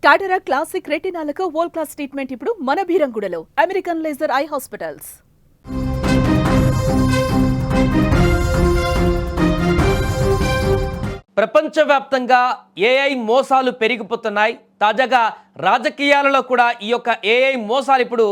టాటరా classic రెటినాలకు world class treatment ఇప్పుడు మన భీరంగూడలో American laser eye hospitals. ప్రపంచవ్యాప్తంగా ఏఐ మోసాలు పెరిగిపోతున్నాయి. తాజాగా రాజకీయాలలో కూడా ఈ యొక్క ఏఐ మోసాలు ఇప్పుడు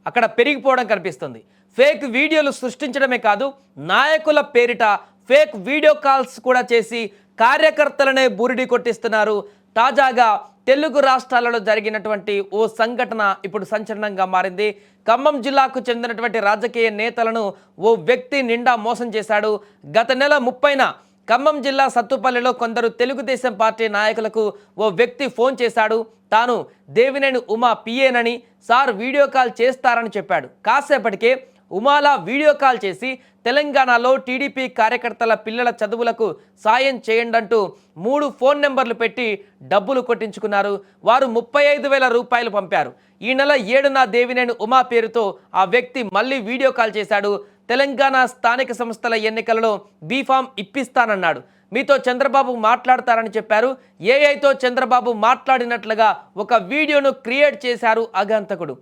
అక్కడ పెరిగిపోవడం కనిపిస్తుంది. ఫేక్ వీడియోలు సృష్టించడమే కాదు, నాయకుల పేరిట ఫేక్ వీడియో కాల్స్ కూడా చేసి కార్యకర్తలనే బూరిడి కొట్టిస్తున్నారు. తాజాగా తెలుగు రాష్ట్రాలలో జరిగినటువంటి ఓ సంఘటన ఇప్పుడు సంచలనంగా మారింది. ఖమ్మం జిల్లాకు చెందినటువంటి రాజకీయ నేతలను ఓ వ్యక్తి నిండా మోసం చేశాడు. గత నెల 30న ఖమ్మం జిల్లా సత్తుపల్లిలో కొందరు తెలుగుదేశం పార్టీ నాయకులకు ఓ వ్యక్తి ఫోన్ చేశాడు. తాను దేవినేని ఉమా పిఏనని, సార్ వీడియో కాల్ చేస్తారని చెప్పాడు. కాసేపటికే ఉమాలా వీడియో కాల్ చేసి తెలంగాణలో టీడీపీ కార్యకర్తల పిల్లల చదువులకు సాయం చేయండంటూ 3 ఫోన్ నెంబర్లు పెట్టి డబ్బులు కొట్టించుకున్నారు. వారు 35,000 రూపాయలు పంపారు. ఈ నెల 7న దేవినేని ఉమా పేరుతో ఆ వ్యక్తి మళ్ళీ వీడియో కాల్ చేశాడు. తెలంగాణ స్థానిక సంస్థల ఎన్నికలలో బీఫామ్ ఇప్పిస్తానన్నాడు. మీతో చంద్రబాబు మాట్లాడతారని చెప్పారు. ఏఐతో చంద్రబాబు మాట్లాడినట్లుగా ఒక వీడియోను క్రియేట్ చేశారు అగంతకుడు.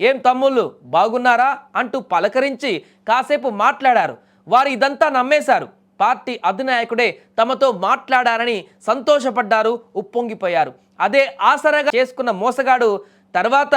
ఏం తమ్ముళ్ళు బాగున్నారా అంటూ పలకరించి కాసేపు మాట్లాడారు. వారు ఇదంతా నమ్మేశారు. పార్టీ అధినాయకుడే తమతో మాట్లాడారని సంతోషపడ్డారు, ఉప్పొంగిపోయారు. అదే ఆసరాగా చేసుకున్న మోసగాడు తర్వాత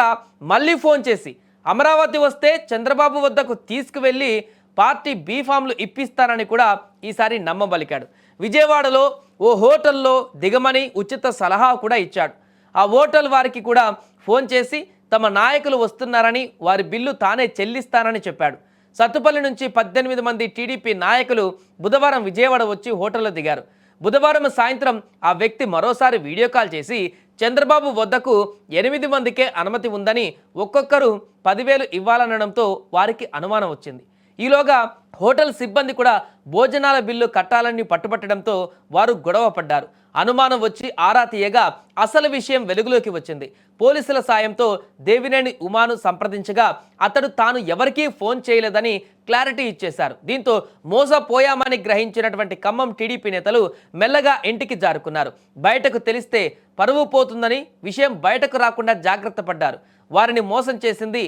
మళ్ళీ ఫోన్ చేసి అమరావతి వస్తే చంద్రబాబు వద్దకు తీసుకువెళ్ళి పార్టీ బీఫామ్లు ఇప్పిస్తానని కూడా ఈసారి నమ్మబలికాడు. విజయవాడలో ఓ హోటల్లో దిగమని ఉచిత సలహా కూడా ఇచ్చాడు. ఆ హోటల్ వారికి కూడా ఫోన్ చేసి తమ నాయకులు వస్తున్నారని, వారి బిల్లు తానే చెల్లిస్తానని చెప్పాడు. సత్తుపల్లి నుంచి 18 మంది టీడీపీ నాయకులు బుధవారం విజయవాడ వచ్చి హోటల్లో దిగారు. బుధవారం సాయంత్రం ఆ వ్యక్తి మరోసారి వీడియో కాల్ చేసి చంద్రబాబు వద్దకు 8 మందికే అనుమతి ఉందని, ఒక్కొక్కరు 10,000 ఇవ్వాలనడంతో వారికి అనుమానం వచ్చింది. ఈలోగా హోటల్ సిబ్బంది కూడా భోజనాల బిల్లు కట్టాలని పట్టుబట్టడంతో వారు గొడవ పడ్డారు. అనుమానం వచ్చి ఆరా తీయగా అసలు విషయం వెలుగులోకి వచ్చింది. పోలీసుల సాయంతో దేవినేని ఉమాను సంప్రదించగా అతడు తాను ఎవరికీ ఫోన్ చేయలేదని క్లారిటీ ఇచ్చేశారు. దీంతో మోసపోయామని గ్రహించినటువంటి ఖమ్మం టీడీపీ నేతలు మెల్లగా ఇంటికి జారుకున్నారు. బయటకు తెలిస్తే పరువు పోతుందని విషయం బయటకు రాకుండా జాగ్రత్త పడ్డారు. వారిని మోసం చేసింది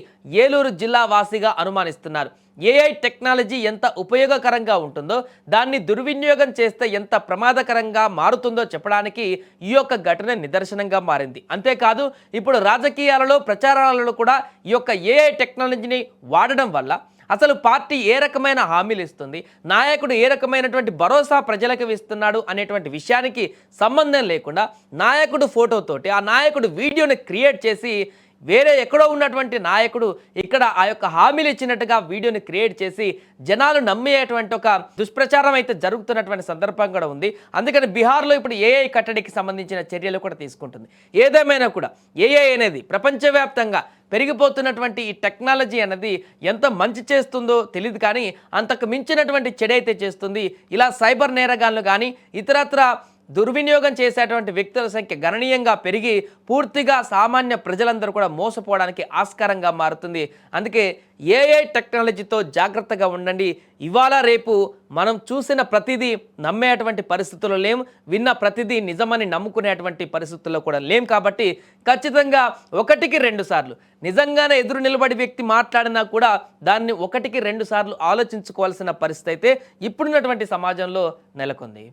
ఏలూరు జిల్లా వాసిగా అనుమానిస్తున్నారు. ఏఐ టెక్నాలజీ ఎంత ఉపయోగకరంగా ఉంటుందో, దాన్ని దుర్వినియోగం చేస్తే ఎంత ప్రమాదకరంగా మారుతుందో చెప్పడానికి ఈ యొక్క ఘటన నిదర్శనంగా మారింది. అంతేకాదు ఇప్పుడు రాజకీయాలలో ప్రచారాలలో కూడా ఈ యొక్క ఏఐ టెక్నాలజీని వాడడం వల్ల అసలు పార్టీ ఏ రకమైన హామీలు ఇస్తుంది, నాయకుడు ఏ రకమైనటువంటి భరోసా ప్రజలకు ఇస్తున్నాడు అనేటువంటి విషయానికి సంబంధం లేకుండా నాయకుడు ఫోటోతోటి ఆ నాయకుడు వీడియోని క్రియేట్ చేసి వేరే ఎక్కడో ఉన్నటువంటి నాయకుడు ఇక్కడ ఆ యొక్క హామీలు ఇచ్చినట్టుగా వీడియోని క్రియేట్ చేసి జనాలు నమ్మేటువంటి ఒక దుష్ప్రచారం అయితే జరుగుతున్నటువంటి సందర్భం కూడా ఉంది. అందుకని బీహార్లో ఇప్పుడు ఏఐ కట్టడికి సంబంధించిన చర్యలు కూడా తీసుకుంటుంది. ఏదేమైనా కూడా ఏఐ అనేది ప్రపంచవ్యాప్తంగా పెరిగిపోతున్నటువంటి ఈ టెక్నాలజీ అనేది ఎంత మంచి చేస్తుందో తెలియదు, కానీ అంతకు మించినటువంటి చెడైతే చేస్తుంది. ఇలా సైబర్ నేరగాళ్ళు కానీ ఇతరత్ర దుర్వినియోగం చేసేటువంటి వ్యక్తుల సంఖ్య గణనీయంగా పెరిగి పూర్తిగా సామాన్య ప్రజలందరూ కూడా మోసపోవడానికి ఆస్కారంగా మారుతుంది. అందుకే ఏఐ టెక్నాలజీతో జాగ్రత్తగా ఉండండి. ఇవాళ రేపు మనం చూసిన ప్రతిదీ నమ్మేటువంటి పరిస్థితుల్లో లేం, విన్న ప్రతిదీ నిజమని నమ్ముకునేటువంటి పరిస్థితుల్లో కూడా లేం. కాబట్టి ఖచ్చితంగా 1కి 2 సార్లు నిజంగానే ఎదురు నిలబడి వ్యక్తి మాట్లాడినా కూడా దాన్ని 1కి 2 సార్లు ఆలోచించుకోవాల్సిన పరిస్థితి అయితే ఇప్పుడున్నటువంటి సమాజంలో నెలకొంది.